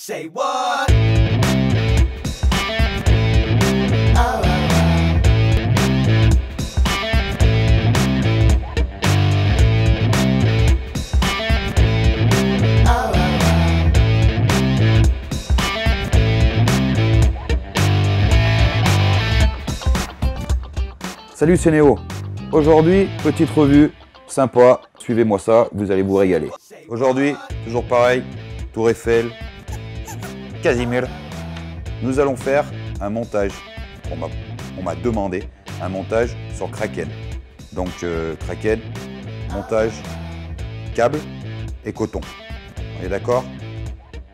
Say what? Salut, c'est Néo. Aujourd'hui, petite revue sympa. Suivez-moi ça, vous allez vous régaler. Aujourd'hui, toujours pareil, Tour Eiffel, Casimir. Nous allons faire un montage. On m'a demandé un montage sur Kraken. Donc Kraken, montage, câble et coton. On est d'accord?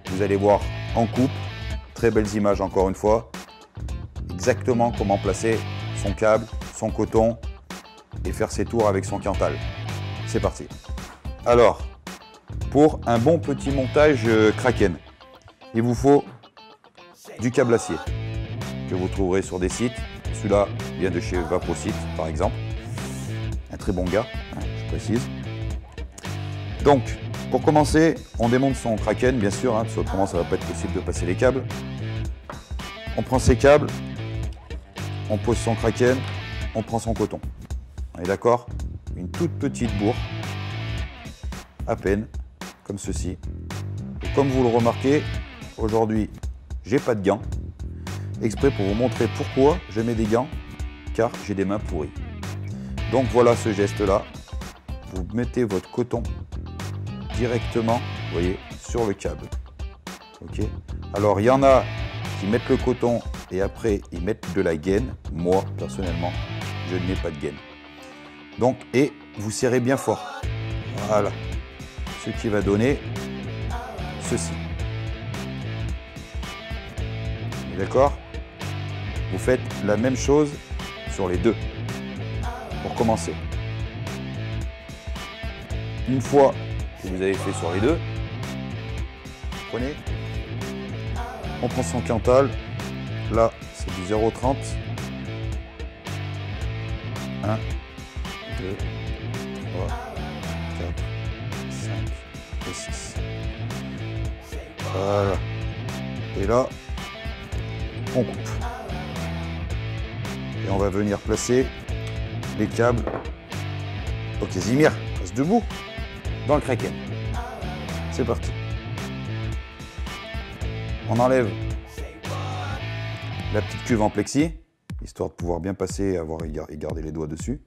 Vous allez voir en coupe, très belles images encore une fois, exactement comment placer son câble, son coton et faire ses tours avec son Cantal. C'est parti. Alors, pour un bon petit montage Kraken, il vous faut du câble acier que vous trouverez sur des sites. Celui-là vient de chez Vaposite par exemple. Un très bon gars, hein, je précise. Donc, pour commencer, on démonte son Kraken, bien sûr, hein, parce qu'autrement ça ne va pas être possible de passer les câbles. On prend ses câbles, on pose son Kraken, on prend son coton. On est d'accord? Une toute petite bourre, à peine, comme ceci. Et comme vous le remarquez, aujourd'hui, j'ai pas de gants. Exprès pour vous montrer pourquoi je mets des gants, car j'ai des mains pourries. Donc voilà ce geste-là. Vous mettez votre coton directement, vous voyez, sur le câble. Ok. Alors il y en a qui mettent le coton et après ils mettent de la gaine. Moi, personnellement, je n'ai pas de gaine. Donc, et vous serrez bien fort. Voilà. Ce qui va donner ceci. D'accord? Vous faites la même chose sur les deux. Pour commencer. Une fois que vous avez fait sur les deux, prenez, on prend son Cantal. Là, c'est du 0,30. 1, 2, 3, 4, 5 et 6. Voilà. Et là, on coupe. Et on va venir placer les câbles au Casimir. Reste debout dans le Kraken. C'est parti. On enlève la petite cuve en plexi, histoire de pouvoir bien passer et garder les doigts dessus.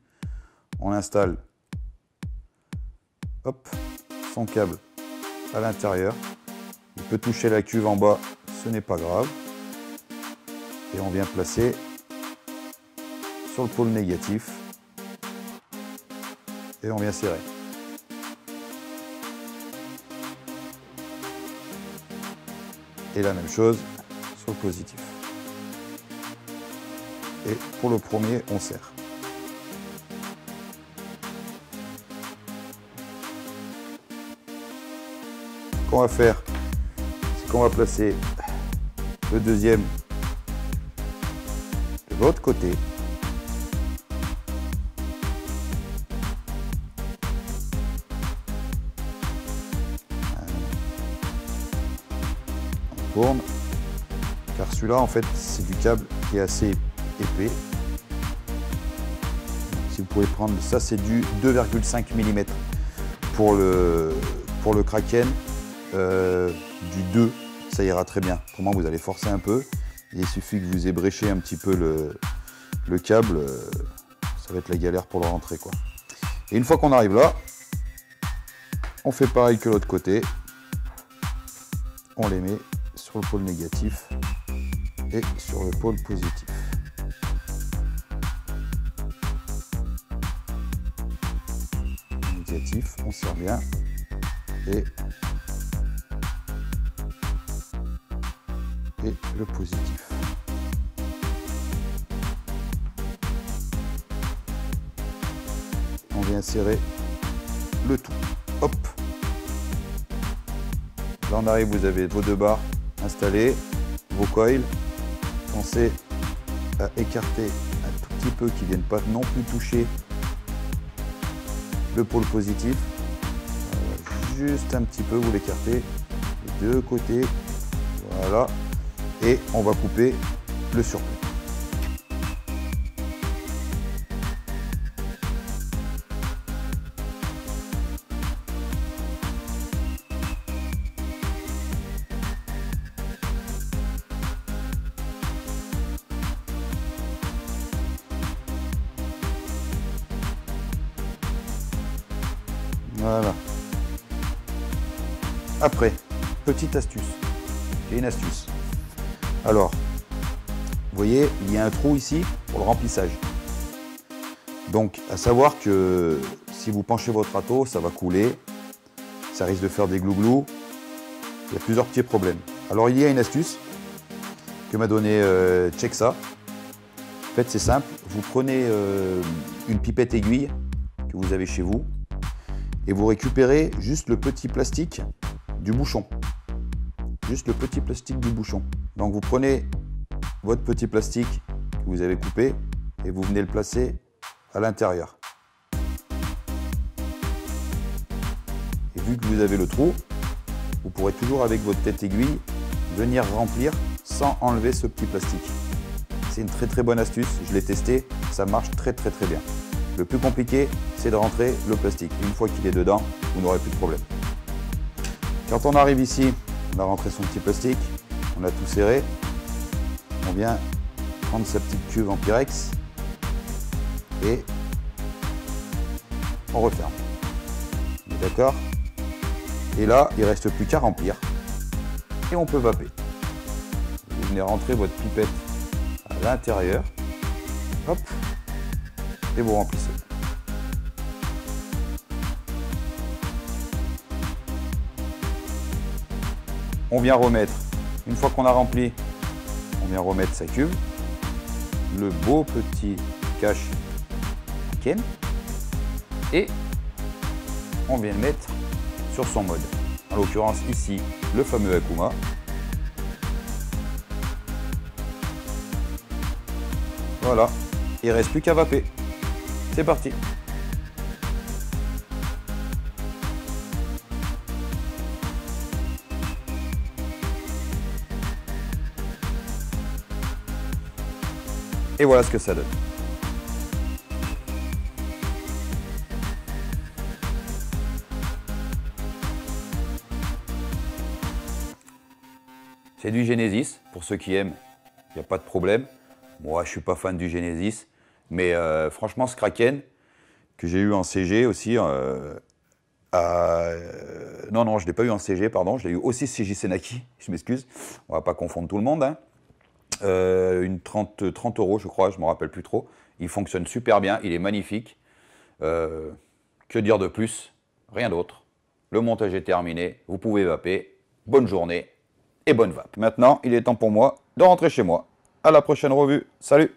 On installe hop, son câble à l'intérieur. Il peut toucher la cuve en bas, ce n'est pas grave. Et on vient placer sur le pôle négatif. Et on vient serrer. Et la même chose sur le positif. Et pour le premier, on serre. Ce qu'on va faire, c'est qu'on va placer le deuxième de l'autre côté. On tourne, car celui-là, en fait, c'est du câble qui est assez épais. Si vous pouvez prendre ça, c'est du 2,5 mm pour le Kraken. Du 2, ça ira très bien. Autrement, vous allez forcer un peu. Il suffit que vous ébréchez un petit peu le câble. Ça va être la galère pour le rentrer, quoi. Et une fois qu'on arrive là, on fait pareil que l'autre côté. On les met sur le pôle négatif et sur le pôle positif. Négatif, on serre bien et le positif. On vient serrer le tout. Hop. Là on arrive, vous avez vos deux barres installées, vos coils. Pensez à écarter un tout petit peu qu'ils ne viennent pas non plus toucher le pôle positif. Juste un petit peu, vous l'écartez des deux côtés Voilà. Et on va couper le surplus. Voilà. Après, petite astuce. J'ai une astuce. Alors, vous voyez, il y a un trou ici pour le remplissage. Donc, à savoir que si vous penchez votre râteau, ça va couler. Ça risque de faire des glouglous. Il y a plusieurs petits problèmes. Alors, il y a une astuce que m'a donné Chexa. En fait, c'est simple. Vous prenez une pipette aiguille que vous avez chez vous et vous récupérez juste le petit plastique du bouchon. Juste le petit plastique du bouchon. Donc vous prenez votre petit plastique que vous avez coupé et vous venez le placer à l'intérieur. Et vu que vous avez le trou, vous pourrez toujours avec votre tête aiguille venir remplir sans enlever ce petit plastique. C'est une très bonne astuce, je l'ai testé, ça marche très bien. Le plus compliqué, c'est de rentrer le plastique. Une fois qu'il est dedans, vous n'aurez plus de problème. Quand on arrive ici, on a rentré son petit plastique, on a tout serré. On vient prendre sa petite cuve en Pyrex et on referme. D'accord? Et là, il ne reste plus qu'à remplir et on peut vaper. Vous venez rentrer votre pipette à l'intérieur, hop, et vous remplissez. On vient remettre, une fois qu'on a rempli, on vient remettre sa cuve, le beau petit cache Ken, et on vient le mettre sur son mode. En l'occurrence ici, le fameux Akuma. Voilà, il ne reste plus qu'à vaper. C'est parti. Et voilà ce que ça donne. C'est du Genesis, pour ceux qui aiment, il n'y a pas de problème. Moi, je ne suis pas fan du Genesis, mais franchement, ce Kraken, que j'ai eu en CG aussi, non, je ne l'ai pas eu en CG, pardon, je l'ai eu aussi CJ Senaki, je m'excuse, on ne va pas confondre tout le monde, hein. Une 30 €, je crois, je ne me rappelle plus trop. Il fonctionne super bien, il est magnifique. Que dire de plus? Rien d'autre. Le montage est terminé, vous pouvez vaper. Bonne journée et bonne vape. Maintenant, il est temps pour moi de rentrer chez moi. À la prochaine revue. Salut!